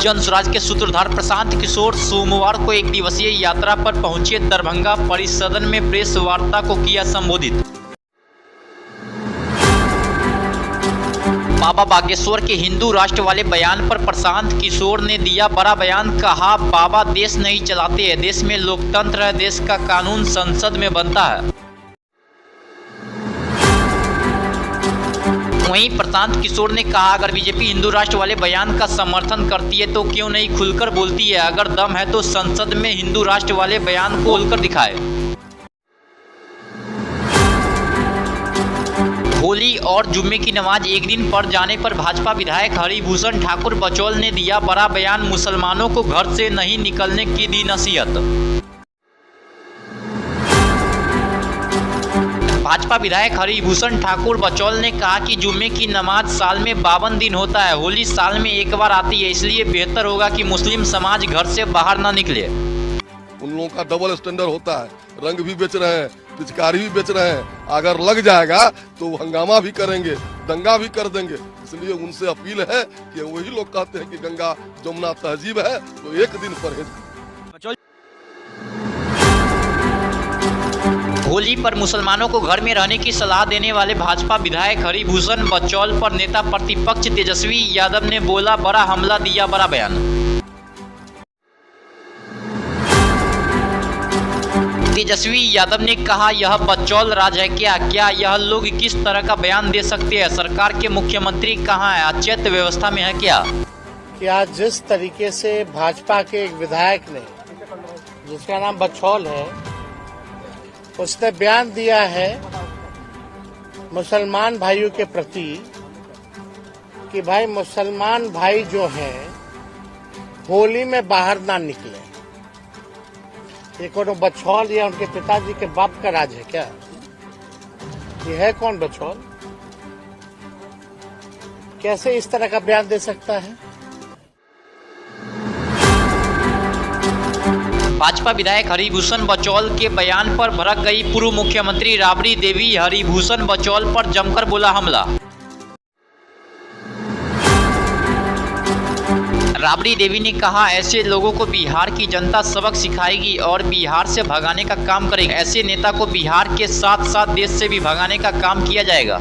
जन स्वराज के सूत्रधार प्रशांत किशोर सोमवार को एक दिवसीय यात्रा पर पहुंचे। दरभंगा परिसदन में प्रेस वार्ता को किया संबोधित। बाबा बागेश्वर के हिंदू राष्ट्र वाले बयान पर प्रशांत किशोर ने दिया बड़ा बयान। कहा, बाबा देश नहीं चलाते हैं, देश में लोकतंत्र है, देश का कानून संसद में बनता है। वहीं प्रशांत किशोर ने कहा, अगर बीजेपी हिंदू राष्ट्र वाले बयान का समर्थन करती है तो क्यों नहीं खुलकर बोलती है। अगर दम है तो संसद में हिंदू राष्ट्र वाले बयान को खोलकर दिखाए। होली और जुम्मे की नमाज एक दिन पड़ जाने पर भाजपा विधायक हरिभूषण ठाकुर बचौल ने दिया बड़ा बयान। मुसलमानों को घर से नहीं निकलने की दी नसीहत। भाजपा विधायक हरिभूषण ठाकुर बचौल ने कहा कि जुम्मे की नमाज साल में 52 दिन होता है, होली साल में एक बार आती है, इसलिए बेहतर होगा कि मुस्लिम समाज घर से बाहर न निकले। उन लोगों का डबल स्टैंडर्ड होता है, रंग भी बेच रहे हैं, पिचकारी भी बेच रहे हैं। अगर लग जाएगा तो हंगामा भी करेंगे, दंगा भी कर देंगे। इसलिए उनसे अपील है कि वही लोग कहते हैं कि गंगा जमुना तहजीब है, तो एक दिन परहेज। होली पर मुसलमानों को घर में रहने की सलाह देने वाले भाजपा विधायक हरिभूषण बचौल पर नेता प्रतिपक्ष तेजस्वी यादव ने बोला बड़ा हमला, दिया बड़ा बयान। तेजस्वी यादव ने कहा, यह बचौल राज है क्या? क्या यह लोग किस तरह का बयान दे सकते हैं? सरकार के मुख्यमंत्री कहाँ है? अचेत व्यवस्था में है क्या? क्या जिस तरीके से भाजपा के एक विधायक ने, जिसका नाम बचौल है, उसने बयान दिया है मुसलमान भाइयों के प्रति कि भाई मुसलमान भाई जो हैं होली में बाहर ना निकले। ये कौन बचौल या उनके पिताजी के बाप का राज है क्या? ये है कौन बचौल? कैसे इस तरह का बयान दे सकता है? भाजपा विधायक हरिभूषण बचौल के बयान पर भड़क गई पूर्व मुख्यमंत्री राबड़ी देवी। हरिभूषण बचौल पर जमकर बोला हमला। राबड़ी देवी ने कहा, ऐसे लोगों को बिहार की जनता सबक सिखाएगी और बिहार से भगाने का काम करेगी। ऐसे नेता को बिहार के साथ साथ देश से भी भगाने का काम किया जाएगा।